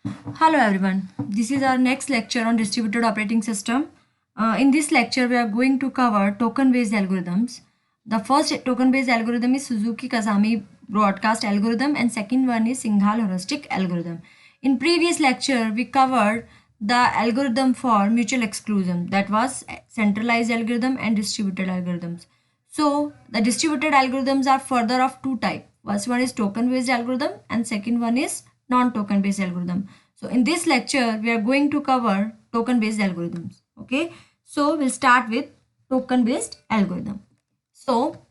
Hello everyone, this is our next lecture on distributed operating system. In this lecture we are going to cover token based algorithms. The first token based algorithm is Suzuki Kazami broadcast algorithm and second one is Singhal heuristic algorithm. In previous lecture we covered the algorithm for mutual exclusion, that was centralized algorithm and distributed algorithms. So the distributed algorithms are further of two types. First one is token based algorithm and second one is non-token based algorithm. So in this lecture, we are going to cover token based algorithms. Okay. So we'll start with token based algorithm. So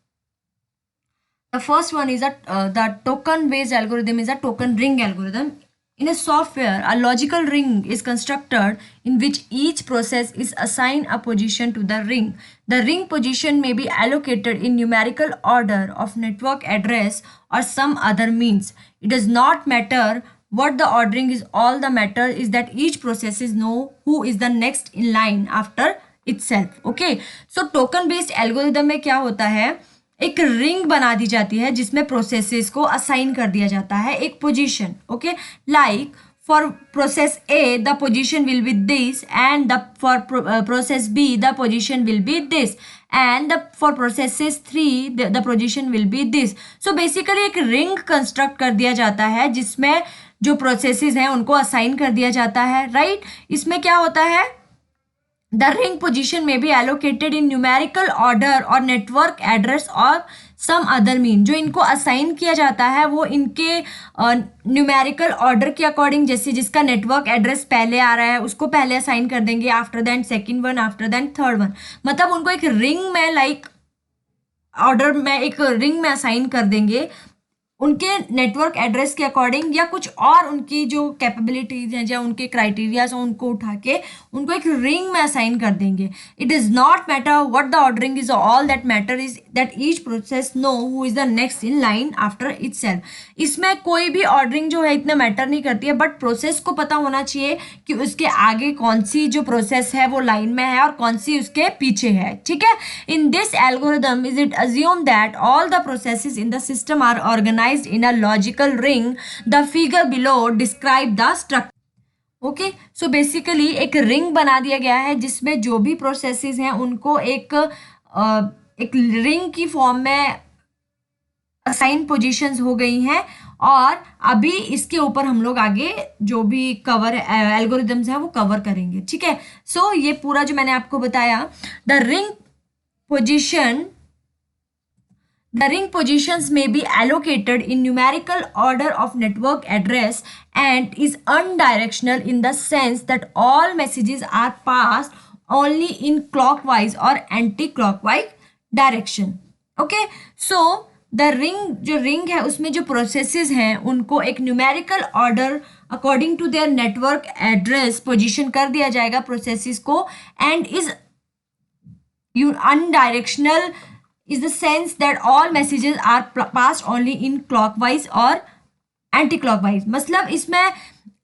the first one is the token based algorithm is a token ring algorithm. In a software, a logical ring is constructed in which each process is assigned a position to the ring. The ring position may be allocated in numerical order of network address or some other means. It does not matter what the ordering is. All the matter is that each processes know who is the next in line after itself. Okay. So token based algorithm में क्या होता है, एक ring बना दी जाती है जिसमें processes को असाइन कर दिया जाता है एक position. Okay, like for process A the position will be this and the for process be the position will be this and the for processes three the position will be this. So basically एक ring construct कर दिया जाता है जिसमें जो processes हैं उनको assign कर दिया जाता है. राइट, इसमें क्या होता है, the ring position may be allocated in numerical order or network address or some other mean. जो इनको असाइन किया जाता है वो इनके न्यूमेरिकल ऑर्डर के अकॉर्डिंग, जैसे जिसका नेटवर्क एड्रेस पहले आ रहा है उसको पहले असाइन कर देंगे, after then second one, after then third one. मतलब उनको एक रिंग में लाइक ऑर्डर में एक रिंग में असाइन कर देंगे उनके नेटवर्क एड्रेस के अकॉर्डिंग, या कुछ और उनकी जो कैपेबिलिटीज हैं या उनके क्राइटेरियाज हैं उनको उठा के उनको एक रिंग में असाइन कर देंगे. It is not matter what the ordering is, all that matter is that each process know who is the next in line after itself. इसमें कोई भी ऑर्डरिंग जो है इतना मैटर नहीं करती है, बट प्रोसेस को पता होना चाहिए कि उसके आगे कौन सी जो प्रोसेस है वो लाइन में है और कौन सी उसके पीछे है. ठीक है. In this algorithm is it assume that all the processes in the system are organised in a logical ring. The figure below describe the structure. Okay, so basically एक रिंग बना दिया गया है जिसमें जो भी प्रोसेसेस हैं उनको एक रिंग की फॉर्म में असाइन पोजीशंस हो गई हैं. और अभी इसके ऊपर हम लोग आगे जो भी कवर एल्गोरिदम्स हैं वो कवर करेंगे. ठीक है. सो ये पूरा जो मैंने आपको बताया, the ring position the ring positions may be allocated in numerical order of network address and is unidirectional in the sense that all messages are passed only in clockwise or anti-clockwise direction. Okay, so the ring, जो ring है उसमें जो processes हैं उनको एक numerical order according to their network address position कर दिया जाएगा processes को, and is unidirectional is the sense that all messages are passed only in clockwise और एंटी क्लॉकवाइज. मतलब इसमें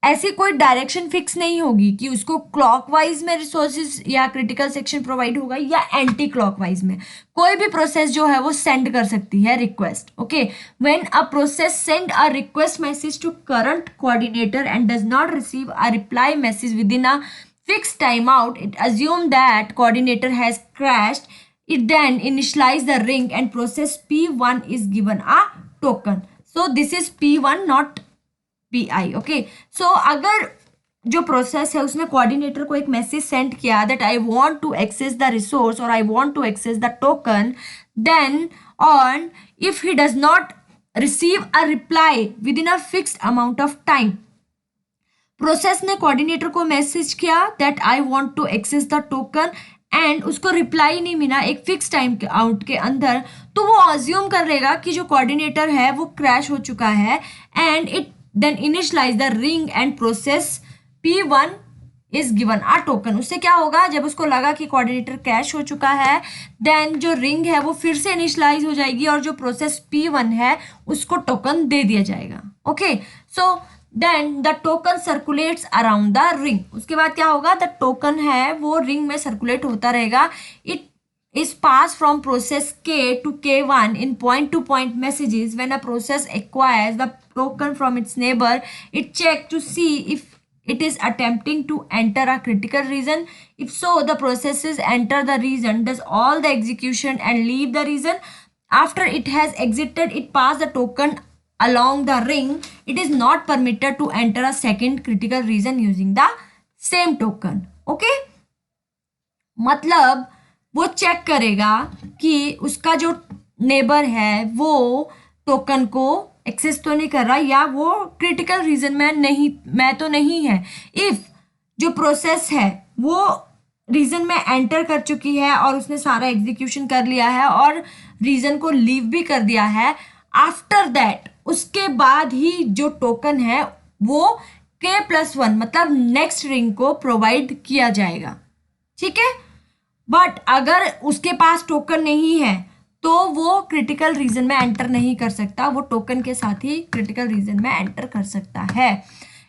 ऐसी कोई डायरेक्शन फिक्स नहीं होगी कि उसको क्लॉकवाइज में रिसोर्सेज या क्रिटिकल सेक्शन प्रोवाइड होगा या एंटी क्लॉकवाइज में. कोई भी प्रोसेस जो है वो सेंड कर सकती है request. Okay, when a process send a request message to current coordinator and does not receive a reply message within a fixed time out, it assume that coordinator has crashed. It then initialize the ring and process P1 is given a token. So this is P1 not PI. Okay. So अगर जो process है उसने coordinator को एक message send किया that I want to access the resource और I want to access the token, then on if he does not receive a reply within a fixed amount of time, process ने coordinator को message किया that I want to access the token and उसको reply नहीं मिला एक fix time के out के अंदर, तो वो अज्यूम कर लेगा कि जो कोऑर्डिनेटर है वो क्रैश हो चुका है and it then initialise the ring and process P1 is given a token. उससे क्या होगा, जब उसको लगा कि कोऑर्डिनेटर क्रैश हो चुका है देन जो रिंग है वो फिर से इनिशियलाइज हो जाएगी और जो प्रोसेस P1 है उसको टोकन दे दिया जाएगा. Okay, so then the token circulates around the ring. उसके बाद क्या होगा, द टोकन है वो रिंग में सर्कुलेट होता रहेगा. It is passed from process K to K1 in point-to-point messages. When a process acquires the token from its neighbor, it checks to see if it is attempting to enter a critical region? If so, the processes enter the region, does all the execution and leave the region. After it has exited, it pass the token along the ring. It is not permitted to enter a second critical region using the same token. Okay, मतलब वो check करेगा कि उसका जो neighbour है वो token को access तो नहीं कर रहा या वो क्रिटिकल रीजन में तो नहीं है. इफ जो प्रोसेस है वो रीजन में एंटर कर चुकी है और उसने सारा एग्जीक्यूशन कर लिया है और रीजन को लीव भी कर दिया है, आफ्टर दैट उसके बाद ही जो टोकन है वो K+1 मतलब नेक्स्ट रिंग को प्रोवाइड किया जाएगा. ठीक है, बट अगर उसके पास टोकन नहीं है तो वो क्रिटिकल रीजन में एंटर नहीं कर सकता, वो टोकन के साथ ही क्रिटिकल रीजन में एंटर कर सकता है.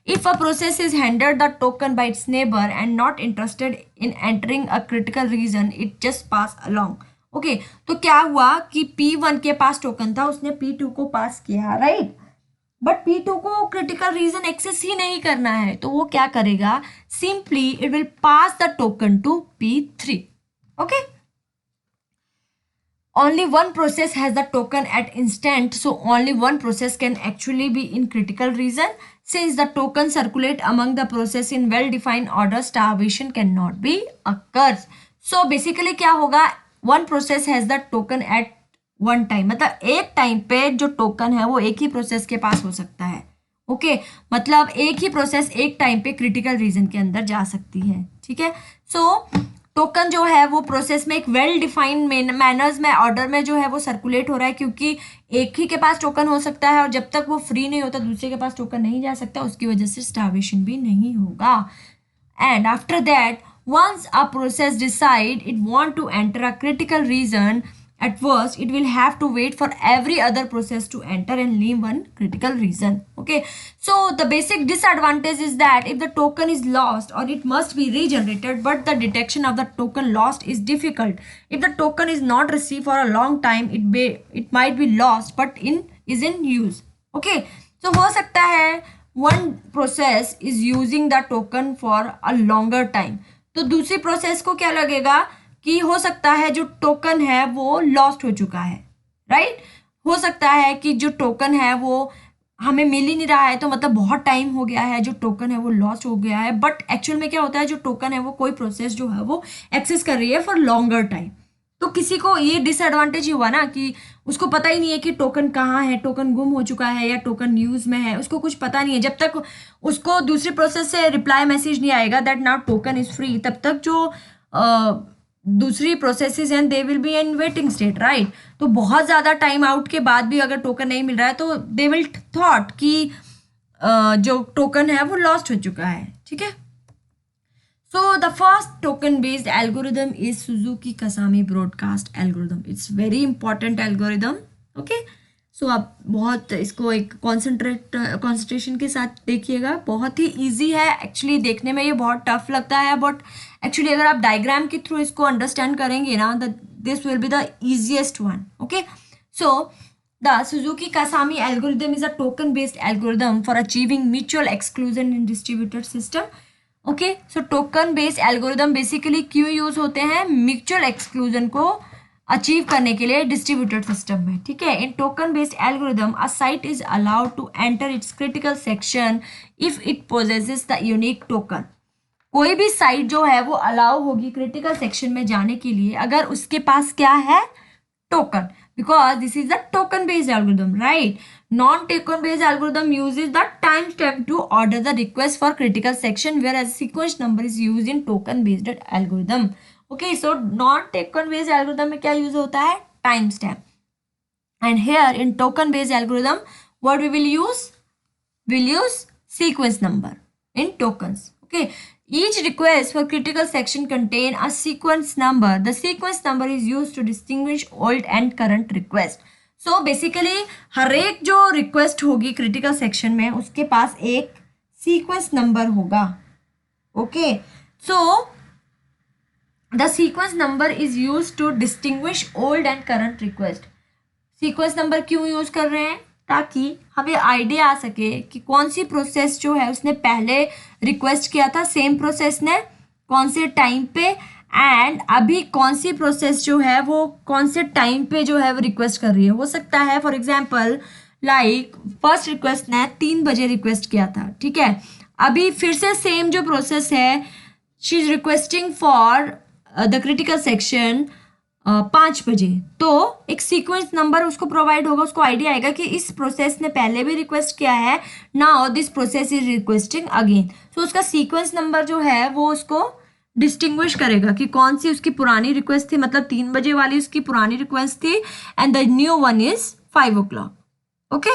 If a process is handed the token bye it's neighbour and not interested in entering a critical reason, it just pass along. Okay, तो क्या हुआ कि P1 के पास टोकन था, उसने P2 को पास किया, राइट, बट P2 को क्रिटिकल रीजन एक्सेस ही नहीं करना है, तो वो क्या करेगा, simply it will pass the token to P3. Okay, only one process has the token at instant, so only one process can actually be in critical region. Since the token circulate among the process in well defined order, starvation cannot be occurs. So basically क्या होगा, one process has the token at one time, मतलब एक time पे जो token है वो एक ही process के पास हो सकता है. ओके, मतलब एक ही प्रोसेस एक टाइम पे क्रिटिकल रीजन के अंदर जा सकती है. ठीक है, सो टोकन जो है वो प्रोसेस में एक वेल डिफाइंड मैनर्स में ऑर्डर में जो है वो सर्कुलेट हो रहा है, क्योंकि एक ही के पास टोकन हो सकता है और जब तक वो फ्री नहीं होता दूसरे के पास टोकन नहीं जा सकता, उसकी वजह से स्टार्वेशन भी नहीं होगा. And after that once a process decide it want to enter a critical region, at first it will have to wait for every other process to enter and leave one critical region. Okay, so the basic disadvantage is that if the token is lost or it must be regenerated, but the detection of the token lost is difficult. If the token is not received for a long time, it might be lost but is in use. Okay, so हो सकता है one process is using the token for a longer time, तो दूसरी process को क्या लगेगा कि हो सकता है जो टोकन है वो लॉस्ट हो चुका है, राइट. हो सकता है कि जो टोकन है वो हमें मिल ही नहीं रहा है, तो मतलब बहुत टाइम हो गया है, जो टोकन है वो लॉस्ट हो गया है, बट एक्चुअल में क्या होता है, जो टोकन है वो कोई प्रोसेस जो है वो एक्सेस कर रही है फॉर लॉन्गर टाइम. तो किसी को ये डिसएडवांटेज ही हुआ ना कि उसको पता ही नहीं है कि टोकन कहाँ है, टोकन गुम हो चुका है या टोकन यूज में है, उसको कुछ पता नहीं है. जब तक उसको दूसरी प्रोसेस से रिप्लाई मैसेज नहीं आएगा that now token is free, तब तक जो दूसरी प्रोसेसेस हैं they will be in waiting state, right. तो बहुत ज़्यादा टाइम आउट के बाद भी अगर टोकन नहीं मिल रहा है तो दे विल थॉट कि जो टोकन है वो लॉस्ट हो चुका है. ठीक है, so the first token based algorithm is Suzuki-Kasami broadcast algorithm. It's very important algorithm. Okay, so आप बहुत इसको एक कंसंट्रेशन के साथ देखिएगा, बहुत ही इजी है. एक्चुअली देखने में ये बहुत टफ लगता है, बट एक्चुअली अगर आप डायग्राम के थ्रू इसको अंडरस्टैंड करेंगे ना, this will be the easiest one. Okay, so the Suzuki-Kasami algorithm is a token based algorithm for achieving mutual exclusion in distributed system. Okay, so token based algorithm basically क्यों use होते हैं, mutual exclusion को achieve करने के लिए distributed system में. ठीक है, in token based algorithm a site is allowed to enter its critical section if it possesses the unique token. कोई भी साइट जो है वो अलाउ होगी क्रिटिकल सेक्शन में जाने के लिए अगर उसके पास क्या है, token, because this is the token based algorithm, right. Non-token based algorithm uses the timestamp to order the request for critical section, whereas sequence number is used in token based algorithm. Okay, so non-token based algorithm में क्या use होता है, timestamp. And here in token based algorithm what we will use, we'll use sequence number in tokens. Okay, each request for critical section contain a sequence number. The sequence number is used to distinguish old and current request. So basically हर एक जो request होगी critical section में उसके पास एक sequence number होगा. Okay, so the sequence number is use to distinguish old and current request. Sequence number क्यों use कर रहे हैं, ताकि हमें आइडिया आ सके कि कौन सी प्रोसेस जो है उसने पहले रिक्वेस्ट किया था सेम प्रोसेस ने, कौन से टाइम पे, एंड अभी कौन सी प्रोसेस जो है वो कौन से टाइम पे जो है वो रिक्वेस्ट कर रही है। हो सकता है for example like first request ने 3 बजे रिक्वेस्ट किया था, ठीक है, अभी फिर से सेम जो प्रोसेस है, she is requesting for the critical section 5 बजे, तो एक सीक्वेंस नंबर उसको प्रोवाइड होगा, उसको आइडिया आएगा कि इस प्रोसेस ने पहले भी रिक्वेस्ट किया है, now this process is requesting again. So उसका सीक्वेंस नंबर जो है वो उसको डिस्टिंग्विश करेगा कि कौन सी उसकी पुरानी रिक्वेस्ट थी, मतलब 3 बजे वाली उसकी पुरानी रिक्वेस्ट थी, and the new one is 5 o'clock. Okay.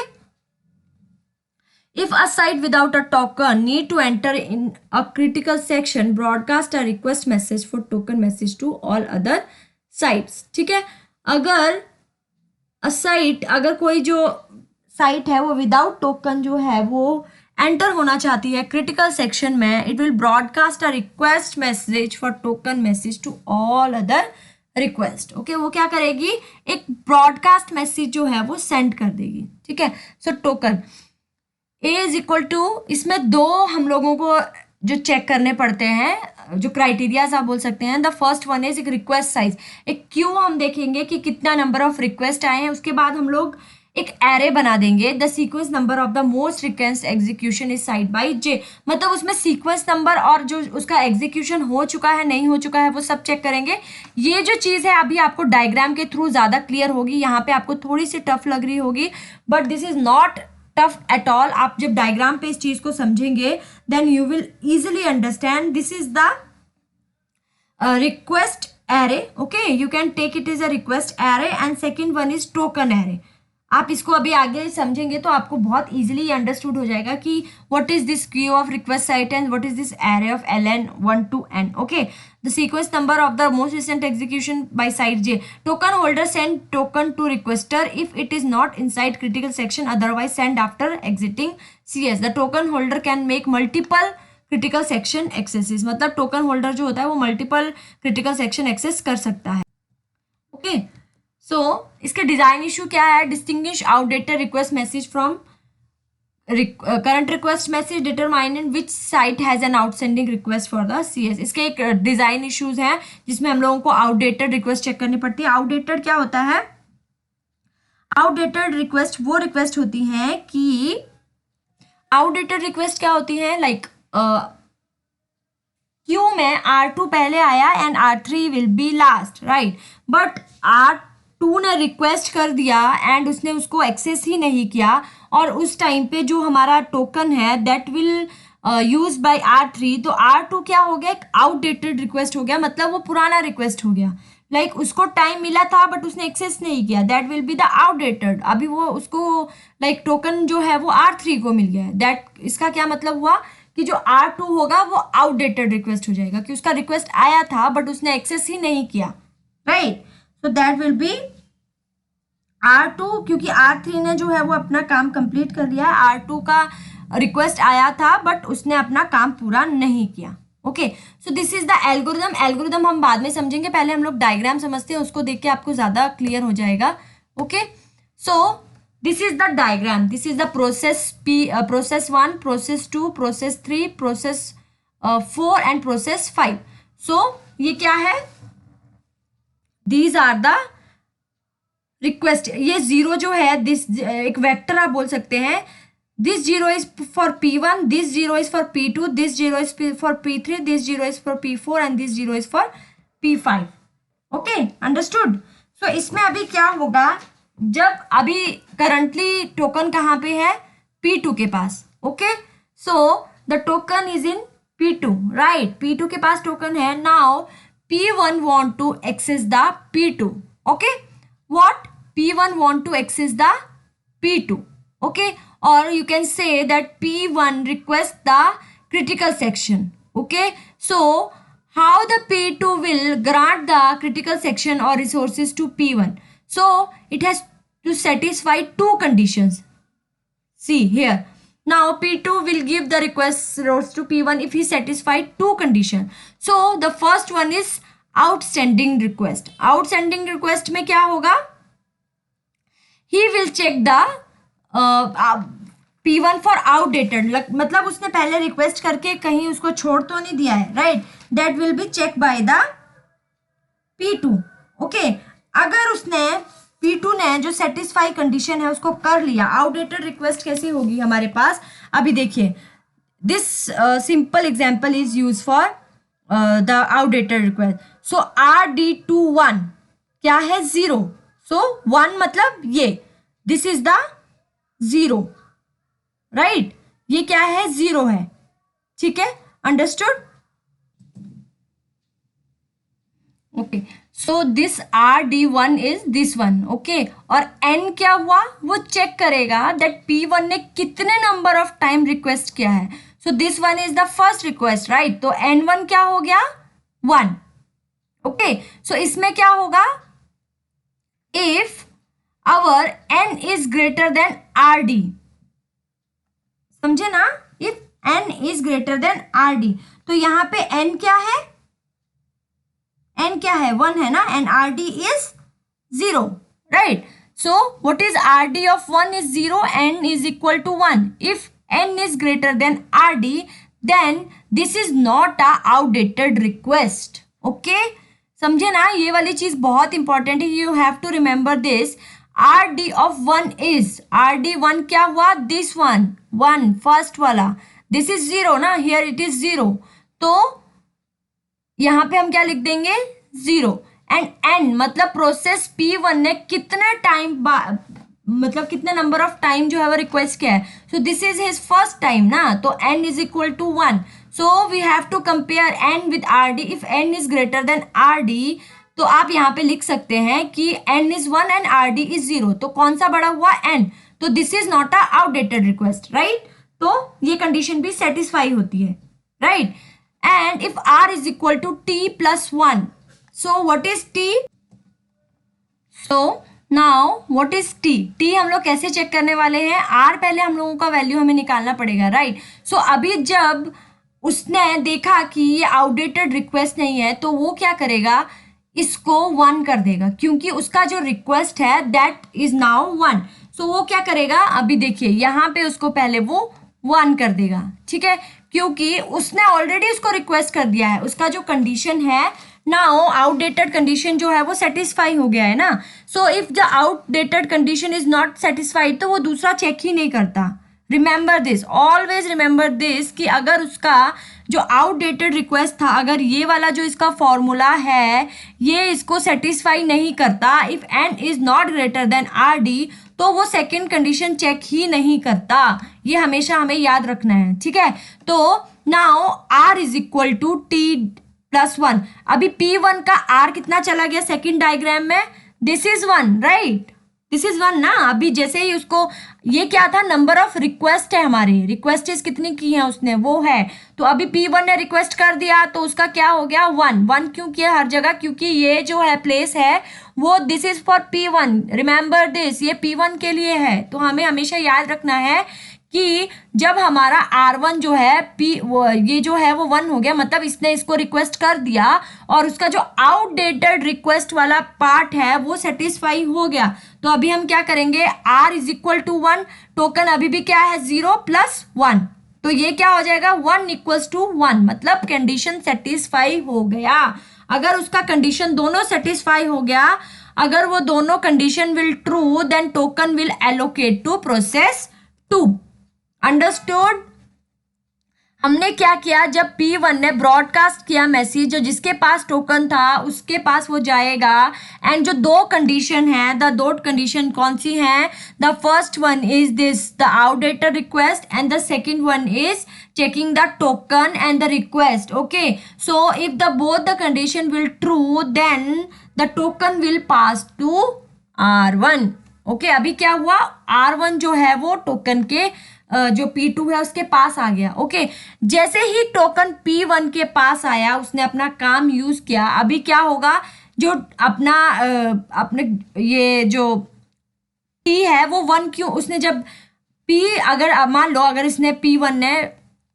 If a site without a token need to enter in a critical section, broadcast a request message for token message to all other sites. ठीक है, अगर अगर कोई जो site है वो without token जो है वो एंटर होना चाहती है क्रिटिकल सेक्शन में, it will broadcast a request message for token message to all other request. Okay, वो क्या करेगी, एक ब्रॉडकास्ट मैसेज जो है वो सेंड कर देगी। ठीक है, so token A is equal to, इसमें 2 हम लोगों को जो चेक करने पड़ते हैं, जो क्राइटेरियाज आप बोल सकते हैं। द फर्स्ट वन इज एक रिक्वेस्ट साइज, एक क्यू हम देखेंगे कि कितना नंबर ऑफ रिक्वेस्ट आए हैं, उसके बाद हम लोग एक एरे बना देंगे। The sequence number of the most request execution is side by J, मतलब उसमें सीक्वेंस नंबर और जो उसका एग्जीक्यूशन हो चुका है नहीं हो चुका है वो सब चेक करेंगे। ये जो चीज़ है अभी आपको डायग्राम के थ्रू ज़्यादा क्लियर होगी, यहाँ पे आपको थोड़ी सी टफ लग रही होगी, but this is not tough at all. आप जब डायग्राम पे इस चीज़ को समझेंगे then you will easily understand. This is the request array, okay, you can take it is a request array, and second one is token array. आप इसको अभी आगे समझेंगे तो आपको बहुत इजीली अंडरस्टूड हो जाएगा कि what is this queue of request site and what is this array of ln 1 to n. Okay, the sequence number of the most recent execution by site j. Token holder send token to requester if it is not inside critical section, otherwise send after exiting cs. The token holder can make multiple critical section accesses, मतलब token holder जो होता है वो multiple critical section access कर सकता है। Okay, सो इसके design issue क्या है, distinguish outdated request message from current request message, determine which site has an outstanding request for the CS। इसके एक डिजाइन इश्यूज हैं जिसमें हम लोगों को आउटडेटेड रिक्वेस्ट चेक करनी पड़ती है। आउटडेटेड क्या होता है, आउटडेटेड रिक्वेस्ट वो रिक्वेस्ट होती हैं कि आउटडेटेड रिक्वेस्ट क्या होती है, लाइक क्यू में R2 पहले आया and R3 will be last, right, but R2 ने रिक्वेस्ट कर दिया एंड उसने उसको एक्सेस ही नहीं किया, और उस टाइम पे जो हमारा टोकन है that will use by R3, तो R2 क्या हो गया, एक आउटडेटेड रिक्वेस्ट हो गया, मतलब वो पुराना रिक्वेस्ट हो गया। लाइक उसको टाइम मिला था बट उसने एक्सेस नहीं किया, that will be the outdated. अभी वो उसको लाइक टोकन जो है वो R3 को मिल गया है, दैट इसका क्या मतलब हुआ कि जो R2 होगा वो आउटडेटेड रिक्वेस्ट हो जाएगा, कि उसका रिक्वेस्ट आया था बट उसने एक्सेस ही नहीं किया, right. So that will B R2, क्योंकि R3 ने जो है वो अपना काम कंप्लीट कर लिया है, R2 का रिक्वेस्ट आया था बट उसने अपना काम पूरा नहीं किया। Okay, so this is the algorithm. Algorithm हम बाद में समझेंगे, पहले हम लोग डायग्राम समझते हैं, उसको देख के आपको ज्यादा क्लियर हो जाएगा। Okay, so this is the diagram, this is the process process 1, process 2, process 3, process 4 and process 5. so ये क्या है, these are the request। ये 0 जो है this एक वेक्टर आप बोल सकते हैं, this 0 is for P1, this 0 is for P2, this 0 is for P3, this 0 is for P4 and this 0 is for P5. okay, understood? so इसमें अभी क्या होगा, जब अभी करंटली टोकन कहाँ पे है, P2 के पास। Okay, so the token is in P2, right, P2 के पास टोकन है। Now P1 want to access the P2, okay, what, P1 want to access the P2, okay, और you can say that P1 request the critical section. Okay, so how the P2 will grant the critical section or resources to P1? So it has to satisfy 2 conditions. See here. Now P2 will give the request resource to P1 if he satisfied 2 conditions. So the first one is outstanding request. Outstanding request में क्या होगा? He will check the P1 for outdated, मतलब उसने पहले request करके कहीं उसको छोड़ तो नहीं दिया है, right, that will be check by the P2। Okay, अगर उसने P2 ने जो सेटिस्फाई कंडीशन है उसको कर लिया, आउटडेटेड रिक्वेस्ट कैसे होगी हमारे पास, अभी देखिए, this simple example is use for the outdated request. So RD21 क्या है, 0, सो 1 मतलब ये, दिस इज द 0, राइट, ये क्या है, 0 है, ठीक है, understood. Okay, so this RD1 is this one, okay, और N क्या हुआ, वो चेक करेगा दैट P1 ने कितने नंबर ऑफ टाइम रिक्वेस्ट किया है। So this one is the first request, right, तो N1 क्या हो गया, 1। ओके, सो इसमें क्या होगा, if our N is greater than RD, समझे ना, if N is greater than RD, तो यहाँ पे N क्या है, N क्या है, 1 है ना, and RD is 0, right? So what is RD of 1 is 0, N is equal to 1. If N is greater than RD, then this is not a outdated request. Okay? समझे ना, ये वाली चीज बहुत इंपॉर्टेंट है, you have to remember this. RD of 1 is, RD1 क्या हुआ, this one, 1 first वाला, this is 0 ना, here it is 0, तो यहाँ पे हम क्या लिख देंगे, 0, एंड N मतलब प्रोसेस P1 ने कितने टाइम मतलब कितने नंबर ऑफ टाइम जो है वो रिक्वेस्ट किया है, so this is his first time ना, तो N is equal to 1, so we have to compare N with RD, if N is greater than RD, तो आप यहाँ पे लिख सकते हैं कि N is 1 and RD is 0, तो कौन सा बड़ा हुआ, N, तो this is not a outdated request, right, तो ये कंडीशन भी सेटिस्फाई होती है, right. And if R is equal to T plus 1, so what is T? So now what is T? T हम लोग कैसे चेक करने वाले हैं, R पहले हम लोगों का वैल्यू हमें निकालना पड़ेगा, राइट। सो अभी जब उसने देखा कि ये आउटडेटेड रिक्वेस्ट नहीं है, तो वो क्या करेगा, इसको 1 कर देगा, क्योंकि उसका जो रिक्वेस्ट है दैट इज नाउ 1। सो वो क्या करेगा, अभी देखिए यहाँ पे उसको पहले वो 1 कर देगा, ठीक है, क्योंकि उसने ऑलरेडी उसको रिक्वेस्ट कर दिया है, उसका जो कंडीशन है नाउ आउटडेटेड कंडीशन जो है वो सेटिस्फाई हो गया है ना। So if the outdated condition is not satisfied, तो वो दूसरा चेक ही नहीं करता। Remember this, always remember this, कि अगर उसका जो आउटडेटेड रिक्वेस्ट था, अगर ये वाला जो इसका फॉर्मूला है ये इसको सेटिस्फाई नहीं करता, if N is not greater than RD, तो वो सेकंड कंडीशन चेक ही नहीं करता, ये हमेशा हमें याद रखना है, ठीक है। तो now R is equal to T plus 1, अभी P1 का R कितना चला गया सेकंड डायग्राम में, this is 1, right, this is 1 ना। अभी जैसे ही उसको, ये क्या था, नंबर ऑफ रिक्वेस्ट है हमारे, रिक्वेस्टेस कितनी की है उसने, वो है, तो अभी P1 ने रिक्वेस्ट कर दिया, तो उसका क्या हो गया, 1 क्यों किया हर जगह, क्योंकि ये जो है प्लेस है वो this is for P1, remember this, ये P1 के लिए है। तो हमें हमेशा याद रखना है कि जब हमारा R1 जो है ये जो है वो 1 हो गया, मतलब इसने इसको रिक्वेस्ट कर दिया और उसका जो आउटडेटेड रिक्वेस्ट वाला पार्ट है वो सेटिस्फाई हो गया, तो अभी हम क्या करेंगे, R is equal to 1, token अभी भी क्या है, 0 प्लस 1, तो ये क्या हो जाएगा, 1 इक्वल्स टू 1, मतलब कंडीशन सेटिस्फाई हो गया। अगर उसका कंडीशन दोनों सेटिस्फाई हो गया, अगर वो दोनों condition will true, then token will allocate to process 2। Understood. हमने क्या किया, जब P1 ने ब्रॉडकास्ट किया मैसेज, जो जिसके पास टोकन था उसके पास वो जाएगा, एंड जो दो कंडीशन है, द दो कंडीशन कौन सी हैं, the first one is this, the outdated request, and the second one is checking the token and the request. Okay, so if the both the condition will true, then the token will pass to R1. Okay, अभी क्या हुआ, R1 जो है वो token के जो P2 है उसके पास आ गया। ओके, जैसे ही टोकन P1 के पास आया, उसने अपना काम यूज किया, अभी क्या होगा, जो अपने ये जो P है वो 1 क्यों, उसने जब P, अगर मान लो अगर इसने P1 ने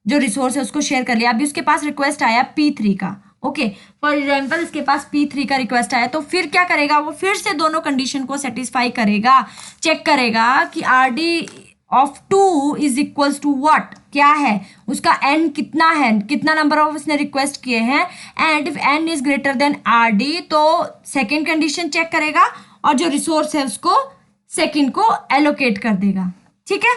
जो रिसोर्स है उसको शेयर कर लिया, अभी उसके पास रिक्वेस्ट आया P3 का। ओके, फॉर एग्जाम्पल इसके पास P3 का रिक्वेस्ट आया, तो फिर क्या करेगा, वो फिर से दोनों कंडीशन को सेटिस्फाई करेगा, चेक करेगा कि RD of 2 is equals to what, क्या है उसका n कितना है, कितना नंबर ऑफ उसने रिक्वेस्ट किए हैं, and if n is greater then R D तो सेकेंड कंडीशन चेक करेगा और जो रिसोर्स है उसको सेकेंड को एलोकेट कर देगा। ठीक है,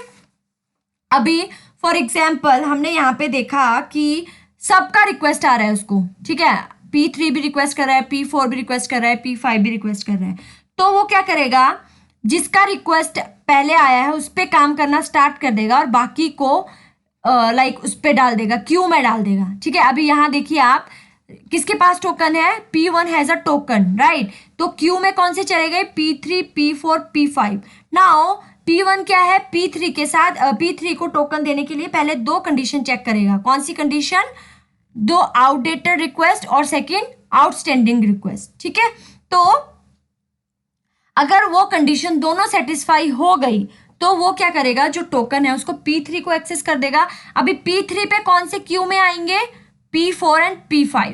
अभी फॉर एग्जाम्पल हमने यहाँ पे देखा कि सबका रिक्वेस्ट आ रहा है उसको, ठीक है, P3 भी रिक्वेस्ट कर रहा है, P4 भी रिक्वेस्ट कर रहा है, P5 भी रिक्वेस्ट कर रहा है, तो वो क्या करेगा, जिसका रिक्वेस्ट पहले आया है उस पर काम करना स्टार्ट कर देगा और बाकी को लाइक उस पर डाल देगा, क्यू में डाल देगा। ठीक है, अभी यहाँ देखिए आप, किसके पास टोकन है, P1 has a token, right, तो क्यू में कौन से चले गए, P3, P4, P5। Now P1 क्या है, P3 के साथ P3 को टोकन देने के लिए पहले दो कंडीशन चेक करेगा, कौन सी कंडीशन, दो आउटडेटेड रिक्वेस्ट और सेकंड आउटस्टैंडिंग रिक्वेस्ट। ठीक है, तो अगर वो कंडीशन दोनों सेटिस्फाई हो गई तो वो क्या करेगा, जो टोकन है उसको P3 को एक्सेस कर देगा। अभी P3 पे कौन से क्यू में आएंगे, P4 एंड P5।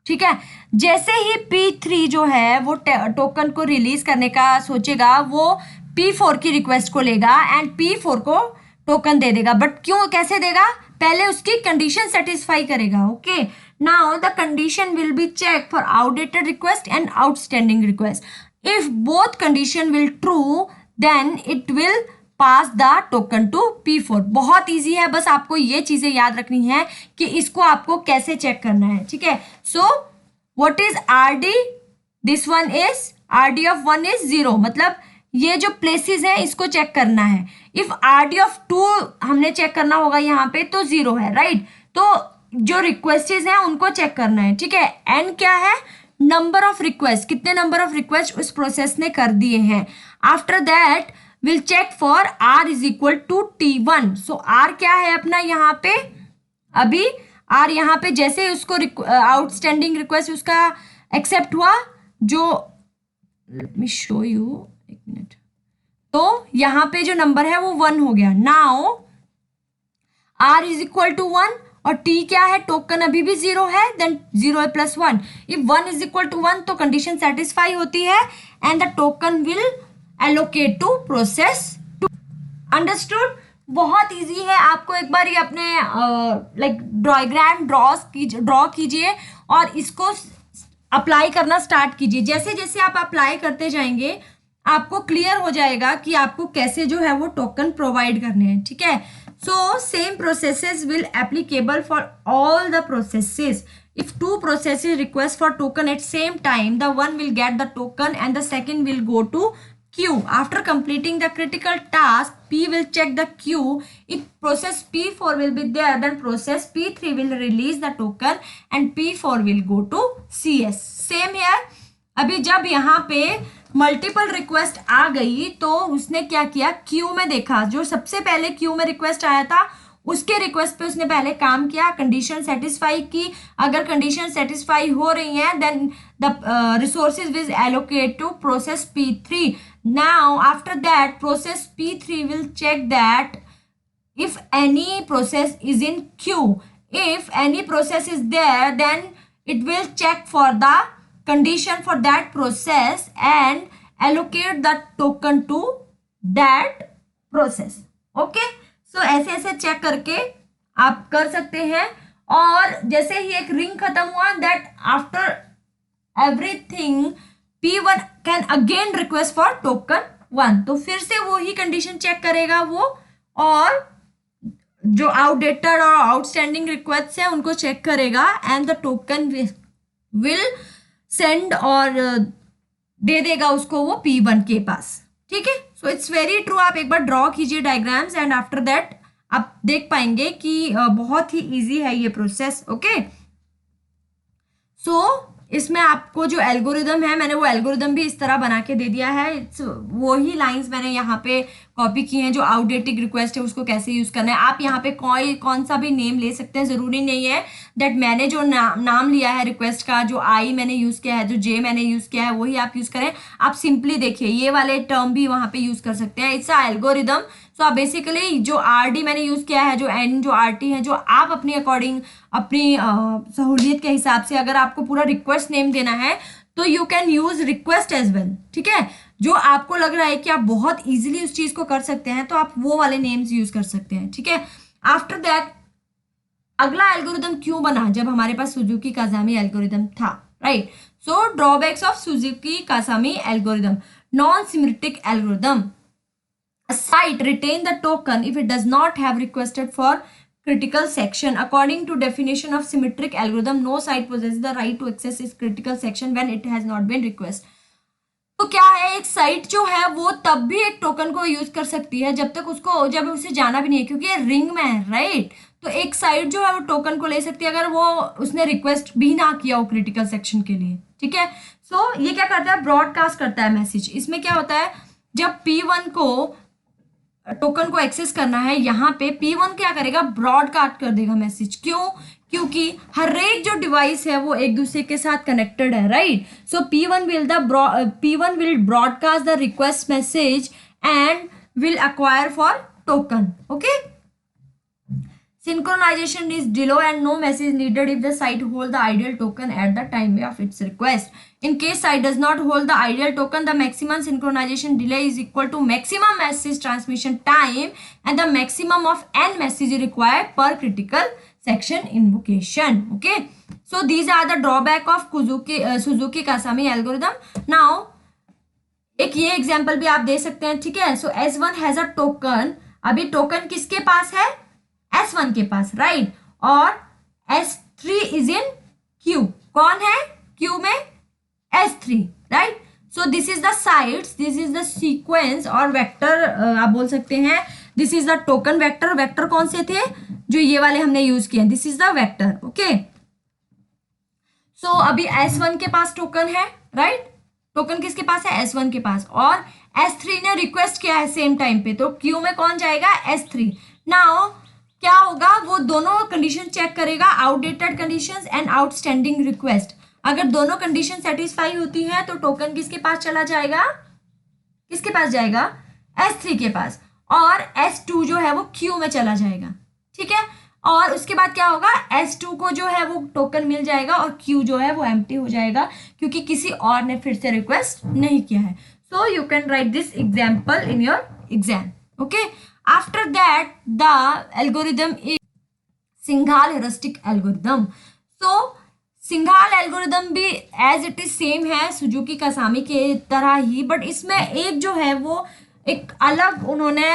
ठीक है, जैसे ही P3 जो है वो टोकन को रिलीज करने का सोचेगा, वो P4 की रिक्वेस्ट को लेगा एंड P4 को टोकन दे देगा, बट क्यों, कैसे देगा, पहले उसकी कंडीशन सेटिस्फाई करेगा। Okay, now the condition will be check for outdated request and outstanding request. If both condition will true then it will pass the token to P4। बहुत easy है, बस आपको ये चीजें याद रखनी है कि इसको आपको कैसे चेक करना है। ठीक है, so what is RD, this one is RD of 1 is 0, मतलब ये जो प्लेसेस है इसको चेक करना है। इफ RD ऑफ 2 हमने चेक करना होगा यहाँ पे तो 0 है, राइट, तो जो रिक्वेस्टेस हैं उनको चेक करना है। ठीक है, N क्या है, नंबर ऑफ रिक्वेस्ट, कितने नंबर ऑफ रिक्वेस्ट उस प्रोसेस ने कर दिए हैं। After that will check for R is equal to T1। So R क्या है अपना यहाँ पे, अभी R यहाँ पे जैसे उसको आउटस्टैंडिंग रिक्वेस्ट उसका एक्सेप्ट हुआ, जो लेट मी शो यू, एक मिनट, तो यहाँ पे जो नंबर है वो 1 हो गया। Now R is equal to 1 और T क्या है, टोकन अभी भी 0 है, then 0 plus 1, if 1 is equal to 1 तो कंडीशन सेटिस्फाई होती है and the token will allocate to process 2। Understood, बहुत इजी है, आपको एक बार ये अपने लाइक डायग्राम ड्रॉ कीजिए और इसको अप्लाई करना स्टार्ट कीजिए। जैसे जैसे आप अप्लाई करते जाएंगे आपको क्लियर हो जाएगा कि आपको कैसे जो है वो टोकन प्रोवाइड करने हैं। ठीक है, so same processes will applicable for all the processes. If two processes request for token at same time, the one will get the token and the second will go to queue. After completing the critical task, P will check the queue. If process P4 will be there, then process P3 will release the token and P4 will go to CS. Same here. अभी जब यहाँ पे multiple request आ गई तो उसने क्या किया, Q में देखा, जो सबसे पहले क्यू में रिक्वेस्ट आया था उसके रिक्वेस्ट पे उसने पहले काम किया, कंडीशन सेटिस्फाई की। अगर कंडीशन सेटिस्फाई हो रही है then the resources will allocate to process P3। Now after that process P3 will check that if any process is in queue. If any process is there, then it will check for the condition for that process and allocate the token to that process. Okay, so ऐसे ऐसे check करके आप कर सकते हैं। और जैसे ही एक रिंग खत्म हुआ, that after everything P1 can again request for token 1, तो फिर से वो ही कंडीशन चेक करेगा वो, और जो आउटडेटेड और आउटस्टैंडिंग रिक्वेस्ट है उनको चेक करेगा and the token will send और दे देगा उसको वो P1 के पास। ठीक है, सो इट्स वेरी ट्रू। आप एक बार ड्रॉ कीजिए डायग्राम्स एंड आफ्टर दैट आप देख पाएंगे कि बहुत ही इजी है ये प्रोसेस। ओके, सो इसमें आपको जो एल्गोरिदम है, मैंने वो एल्गोरिदम भी इस तरह बना के दे दिया है। वो ही लाइंस मैंने यहाँ पे कॉपी की हैं, जो आउटडेटेड रिक्वेस्ट है उसको कैसे यूज़ करना है। आप यहाँ पे कौन सा भी नेम ले सकते हैं, ज़रूरी नहीं है दैट मैंने जो नाम लिया है रिक्वेस्ट का, जो आई मैंने यूज़ किया है, जो जे मैंने यूज़ किया है, वही आप यूज़ करें। आप सिंपली देखिए ये वाले टर्म भी वहाँ पे यूज़ कर सकते हैं। It's a algorithm. सो आप बेसिकली जो RD मैंने यूज़ किया है, जो N, जो RT है, जो आप अपनी अकॉर्डिंग अपनी सहूलियत के हिसाब से, अगर आपको पूरा रिक्वेस्ट नेम देना है तो you can use request as well. ठीक है, जो आपको लग रहा है कि आप बहुत इजीली उस चीज को कर सकते हैं, तो आप वो वाले नेम्स यूज कर सकते हैं, ठीक है। आफ्टर दैट अगला एल्गोरिदम क्यों बना, जब हमारे पास सुजुकी काजामी एल्गोरिदम था, right. So drawbacks of Suzuki Kasami algorithm, non symmetric algorithm, a site retain the token if it does not have requested for critical section. According to definition of symmetric algorithm, no site possesses the right to access its critical section when it has not been requested. तो क्या है, एक site जो है वो तब भी एक टोकन को यूज कर सकती है जब तक उसको, जब उसे जाना भी नहीं है, क्योंकि ये रिंग में है, राइट। तो एक साइट जो है वो टोकन को ले सकती है अगर वो उसने रिक्वेस्ट भी ना किया हो क्रिटिकल सेक्शन के लिए, ठीक है। सो ये क्या करता है, ब्रॉडकास्ट करता है मैसेज। इसमें क्या होता है, जब P1 को टोकन को एक्सेस करना है, यहाँ पे P1 क्या करेगा, ब्रॉडकास्ट कर देगा मैसेज। क्यों, क्योंकि हर एक जो डिवाइस है वो एक दूसरे के साथ कनेक्टेड है, right. So P1 will broadcast the request message and will acquire for token, okay. Synchronization is below and no message needed if the site hold the ideal token at the time of its request. In case site does not hold the ideal token, the maximum synchronization delay is equal to maximum message transmission time and the maximum of n messages required per critical section invocation. Okay. So these are the drawback of Suzuki Kasami algorithm. Now एक ये example भी आप दे सकते हैं, ठीक है। सो S1 has a token, अभी token किसके पास है, S1 के पास, राइट। और S3 इज इन Q, कौन है Q में, S3, right. So this is the sites, this is the sequence और वेक्टर आप बोल सकते हैं, this is the token vector. Vector कौन से थे, जो ये वाले हमने यूज किए, this is the vector, okay. So अभी S1 के पास टोकन है, राइट। टोकन किसके पास है, S1 के पास, और S3 ने रिक्वेस्ट किया है सेम टाइम पे, तो Q में कौन जाएगा, S3। नाउ क्या होगा, वो दोनों कंडीशन चेक करेगा, outdated conditions and outstanding request. अगर दोनों कंडीशन सेटिस्फाई होती है तो टोकन किसके पास चला जाएगा, किसके पास जाएगा, S3 के पास, और S2 जो है वो Q में चला जाएगा, ठीक है। और उसके बाद क्या होगा, S2 को जो है वो टोकन मिल जाएगा और Q जो है वो एम्प्टी हो जाएगा, क्योंकि किसी और ने फिर से रिक्वेस्ट नहीं किया है। So you can write this example in your exam, okay. After that, the algorithm is Singhal heuristic algorithm. So Singhal algorithm भी as it is same है सुजुकी कासामी के तरह ही, बट इसमें एक जो है वो एक अलग उन्होंने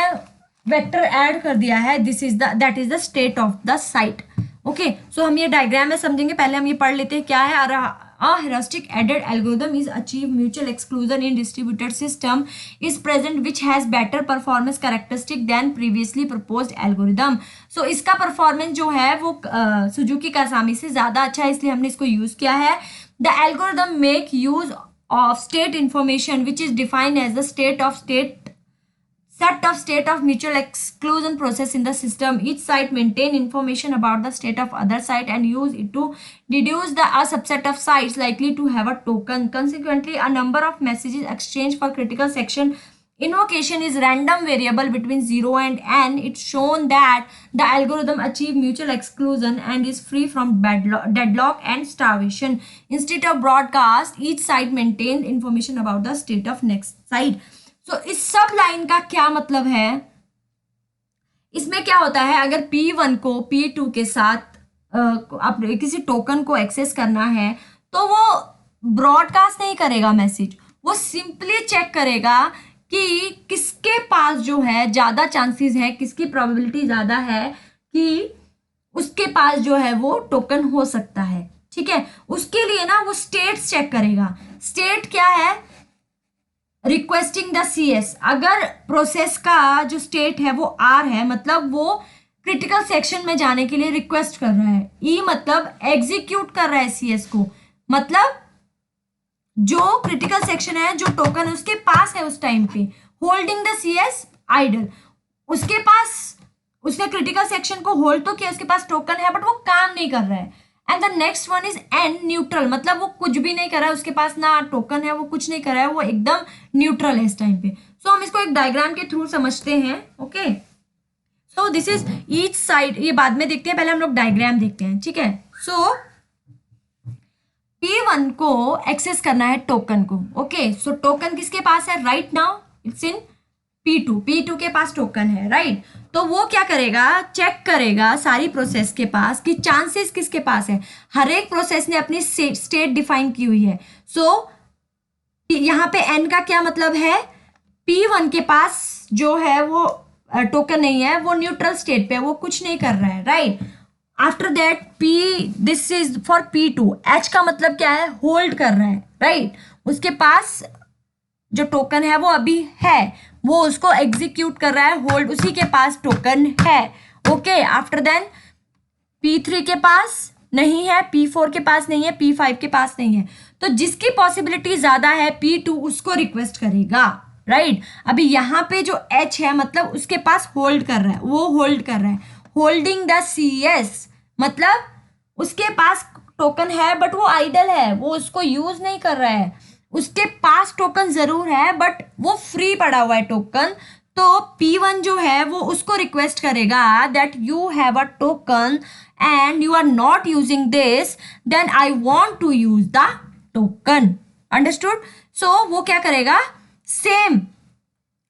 वेक्टर ऐड कर दिया है, that is the state of the site. Okay, so हम ये डायग्राम में समझेंगे, पहले हम ये पढ़ लेते हैं क्या है। A heuristic added algorithm is achieve mutual exclusion in distributed system is present which has better performance characteristic than previously proposed algorithm. So इसका परफॉर्मेंस जो है वो सुजुकी कासामी से ज़्यादा अच्छा है, इसलिए हमने इसको यूज़ किया है। The algorithm make use of state information which is defined as the set of state of mutual exclusion process in the system. Each site maintain information about the state of other site and use it to deduce a subset of sites likely to have a token. Consequently, a number of messages exchanged for critical section invocation is random variable between 0 and n. It's shown that the algorithm achieve mutual exclusion and is free from deadlock and starvation. Instead of broadcast, each site maintains information about the state of next site. So, इस सब line का क्या मतलब है, इसमें क्या होता है, अगर P1 को P2 के साथ अपने किसी टोकन को एक्सेस करना है तो वो ब्रॉडकास्ट नहीं करेगा मैसेज, वो सिंपली चेक करेगा कि किसके पास जो है ज़्यादा चांसेस है, किसकी प्रोबेबिलिटी ज़्यादा है कि उसके पास जो है वो टोकन हो सकता है, ठीक है। उसके लिए ना वो स्टेट्स चेक करेगा। स्टेट क्या है, रिक्वेस्टिंग द CS। अगर प्रोसेस का जो स्टेट है वो R है, मतलब वो क्रिटिकल सेक्शन में जाने के लिए रिक्वेस्ट कर रहा है। E मतलब एग्जीक्यूट कर रहा है CS को, मतलब जो क्रिटिकल सेक्शन है, जो टोकन उसके पास है उस टाइम पे। होल्डिंग द CS आइडल, उसके पास, उसने क्रिटिकल सेक्शन को होल्ड तो किया, उसके पास टोकन है बट वो काम नहीं कर रहा है। And the next one is N neutral, मतलब वो कुछ भी नहीं कर रहा है, उसके पास ना टोकन है, वो कुछ नहीं कर रहा है, वो एकदम न्यूट्रल है इस टाइम पे। सो हम इसको एक डायग्राम के थ्रू समझते हैं, okay. So this is each side, ये बाद में देखते हैं, पहले हम लोग डायग्राम देखते हैं, ठीक है। सो P1 को एक्सेस करना है टोकन को। ओके, सो टोकन किसके पास है right now? It's in P2 के पास टोकन है, राइट? तो वो क्या करेगा, चेक करेगा सारी प्रोसेस के पास कि चांसेस किसके पास है। हर एक प्रोसेस ने अपनी स्टेट डिफाइन की हुई है। सो यहाँ पे n का क्या मतलब है, P1 के पास जो है वो टोकन नहीं है, वो न्यूट्रल स्टेट पे, वो कुछ नहीं कर रहा है, right? After that this is for P2। H का मतलब क्या है, होल्ड कर रहा है, राइट? उसके पास जो टोकन है वो अभी है, वो उसको एग्जीक्यूट कर रहा है, होल्ड, उसी के पास टोकन है। ओके, आफ्टर देन P3 के पास नहीं है, P4 के पास नहीं है, P5 के पास नहीं है। तो जिसकी पॉसिबिलिटी ज्यादा है P2 उसको रिक्वेस्ट करेगा, राइट? अभी यहाँ पे जो H है मतलब उसके पास होल्ड कर रहा है, वो होल्ड कर रहा है, होल्डिंग द CS, मतलब उसके पास टोकन है बट वो आइडल है, वो उसको यूज नहीं कर रहा है। उसके पास टोकन जरूर है बट वो फ्री पड़ा हुआ है टोकन। तो P1 जो है वो उसको रिक्वेस्ट करेगा that you have a token and you are not using this, then I want to use the token. Understood? So वो क्या करेगा, सेम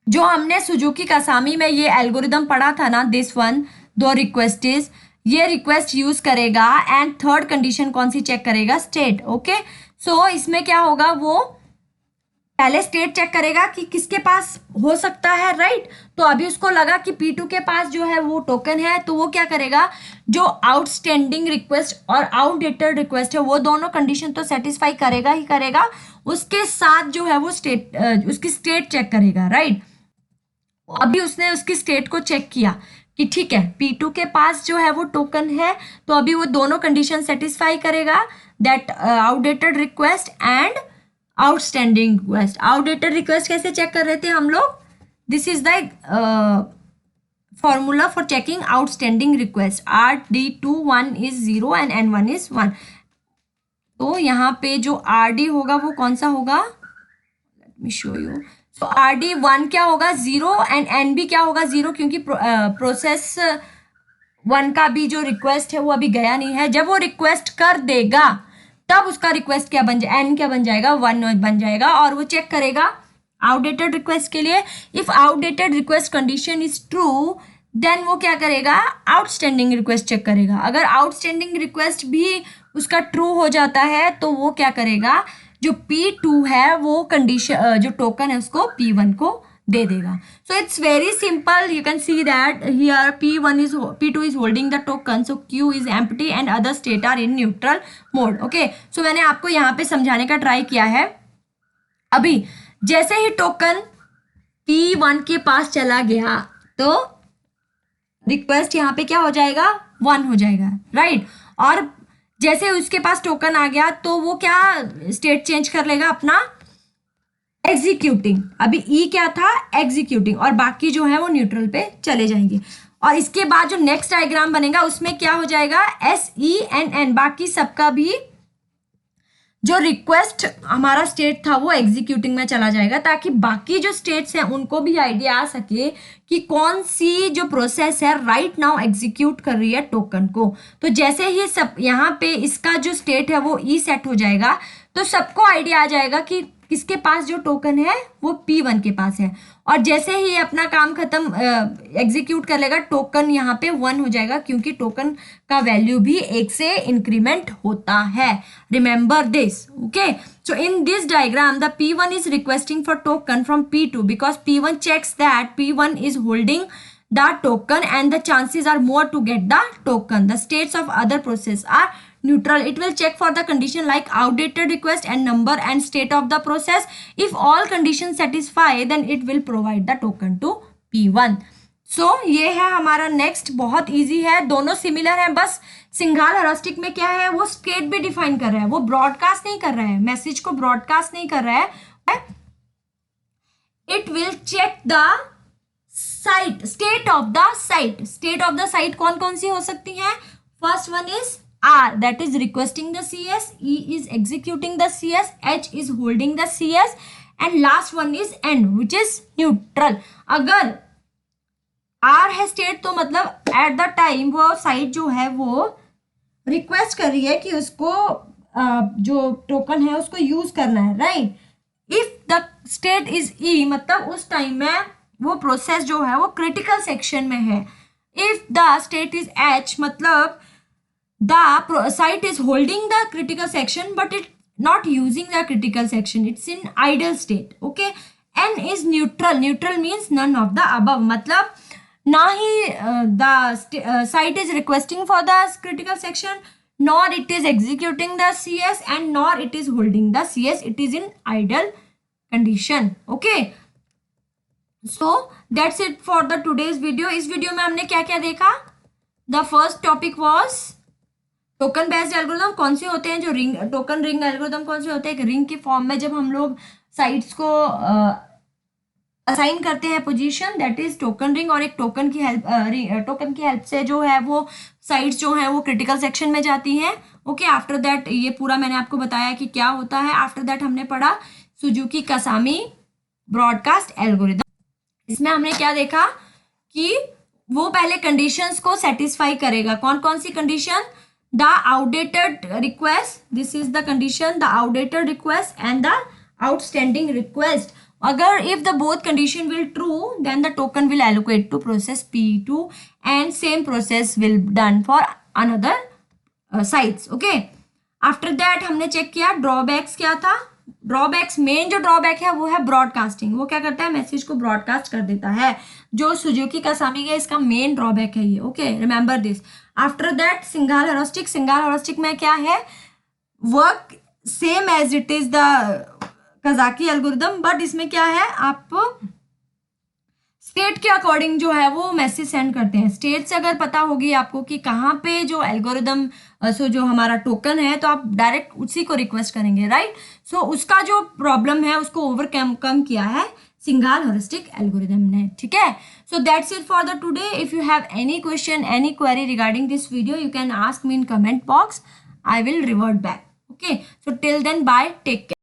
जो हमने सुजुकी कासामी में ये एल्गोरिदम पढ़ा था ना, दिस वन, दो रिक्वेस्ट इज, ये रिक्वेस्ट यूज करेगा एंड थर्ड कंडीशन कौन सी चेक करेगा, स्टेट। ओके, सो इसमें क्या होगा, वो पहले स्टेट चेक करेगा कि किसके पास हो सकता है, राइट? तो अभी उसको लगा कि P2 के पास जो है वो टोकन है, तो वो क्या करेगा, जो आउटस्टैंडिंग रिक्वेस्ट और आउटडेटेड रिक्वेस्ट है वो दोनों कंडीशन तो सेटिस्फाई करेगा ही करेगा, उसके साथ जो है वो स्टेट, उसकी स्टेट चेक करेगा, राइट? अभी उसने उसकी स्टेट को चेक किया कि ठीक है P2 के पास जो है वो टोकन है, तो अभी वो दोनों कंडीशन सेटिस्फाई करेगा, that outdated request and outstanding request. Outdated request कैसे चेक कर रहे थे हम लोग, this is the formula for checking outstanding request, RD21 is 0 and N1 is 1। तो यहाँ पे जो RD होगा वो कौन सा होगा, लेट मी शो यू। तो RD1 क्या होगा, 0, एंड N भी क्या होगा, 0, क्योंकि प्रोसेस 1 का भी जो रिक्वेस्ट है वो अभी गया नहीं है। जब वो रिक्वेस्ट कर देगा तब उसका रिक्वेस्ट क्या बन जाए, N क्या बन जाएगा, 1 बन जाएगा, और वो चेक करेगा आउटडेटेड रिक्वेस्ट के लिए। If outdated request condition is true then वो क्या करेगा, आउटस्टैंडिंग रिक्वेस्ट चेक करेगा। अगर आउटस्टैंडिंग रिक्वेस्ट भी उसका ट्रू हो जाता है तो वो क्या करेगा, जो P2 है वो कंडीशन, जो टोकन है उसको P1 को दे देगा। So it's very simple, you can see that here P2 is holding the token, so Q is empty and other state are in neutral mode. Okay, so मैंने आपको यहाँ पे समझाने का ट्राई किया है। अभी जैसे ही टोकन P1 के पास चला गया तो रिक्वेस्ट यहाँ पे क्या हो जाएगा, 1 हो जाएगा, राइट? और जैसे उसके पास टोकन आ गया तो वो क्या स्टेट चेंज कर लेगा अपना, एग्जीक्यूटिंग। अभी ई क्या था, एग्जीक्यूटिंग, और बाकी जो है वो न्यूट्रल पे चले जाएंगे। और इसके बाद जो नेक्स्ट डायग्राम बनेगा उसमें क्या हो जाएगा, SENN, बाकी सबका भी जो रिक्वेस्ट हमारा स्टेट था वो एग्जीक्यूटिंग में चला जाएगा, ताकि बाकी जो स्टेट्स हैं उनको भी आइडिया आ सके कि कौन सी जो प्रोसेस है राइट नाउ एग्जीक्यूट कर रही है टोकन को। तो जैसे ही सब यहाँ पे इसका जो स्टेट है वो ई सेट हो जाएगा तो सबको आइडिया आ जाएगा कि किसके पास जो टोकन है वो P1 के पास है। और जैसे ही अपना काम खत्म एग्जीक्यूट कर लेगा, टोकन यहाँ पे 1 हो जाएगा, क्योंकि टोकन का वैल्यू भी 1 से इंक्रीमेंट होता है। Remember this, okay? So in this diagram the P1 is requesting for token from P2 because P1 checks that P1 is holding the token and the chances are more to get the token. The states of other process are neutral. It will check for the condition like outdated request and number and state of the process. If all conditions satisfy then it will provide the token to P1. So ये है हमारा next, बहुत easy है, दोनों similar है, बस Singhal heuristic में क्या है, वो स्टेट भी डिफाइन कर रहा है, वो ब्रॉडकास्ट नहीं कर रहा है, मैसेज को ब्रॉडकास्ट नहीं कर रहा है। It will check the site, state of the site. State of the site कौन कौन सी हो सकती हैं, first one is R, that is requesting the CS, E is executing the CS, H is holding the CS, and last one is N which is neutral. अगर R है state तो मतलब एट द टाइम वो site जो है वो request कर रही है कि उसको जो टोकन है उसको यूज करना है, right. If the state is E, मतलब उस टाइम में वो प्रोसेस जो है वो क्रिटिकल सेक्शन में है। If the state is H, मतलब the site is holding the critical section but it not using the critical section, it's in idle state, okay। n is neutral, neutral means none of the above, मतलब ना ही the site is requesting for the critical section, nor it is executing the cs, and nor it is holding the cs, it is in idle condition, okay। so that's it for the today's video। इस video में हमने क्या क्या देखा? the first topic was token based algorithm कौन से होते हैं, जो रिंग टोकन रिंग एल्गोरिथम कौन से होते हैं, एक रिंग के फॉर्म में जब हम लोग साइट्स को असाइन करते हैं position, that is token ring. और एक टोकन की हेल्प से जो है वो साइट्स जो है वो क्रिटिकल सेक्शन में जाती हैं, ओके। आफ्टर दैट ये पूरा मैंने आपको बताया कि क्या होता है। आफ्टर दैट हमने पढ़ा सुजुकी कासामी ब्रॉडकास्ट एल्गोरिथम। इसमें हमने क्या देखा कि वो पहले कंडीशंस को सेटिस्फाई करेगा। कौन कौन सी condition? the outdated request, this is the condition, the outdated request and the outstanding request। अगर if the both condition will true, then the token will allocate to process P2 and same process will done for another sites, okay। after that हमने check किया drawbacks क्या था। Drawbacks, main जो drawback है वो है broadcasting. वो क्या करता है? मैसेज को ब्रॉडकास्ट कर देता है, जो सुजुकी कासामी का इसका मेन ड्रॉबैक है ये, okay, remember this. After that single heuristic. Single heuristic में क्या है? Work same as it is the काजाकी एल्गोरिथम, बट इसमें क्या है, आप स्टेट के अकॉर्डिंग जो है वो मैसेज सेंड करते हैं। स्टेट से अगर पता होगी आपको कि कहाँ पे जो एल्गोरिदम सो जो हमारा टोकन है, तो आप डायरेक्ट उसी को रिक्वेस्ट करेंगे, राइट। सो उसका जो प्रॉब्लम है उसको ओवरकम किया है सिंघाल हेरोस्टिक एल्गोरिदम ने, ठीक है। So that's it for the today. If you have any question, any query regarding this video, you can ask me in comment box. I will revert back, okay। So till then, bye, take care.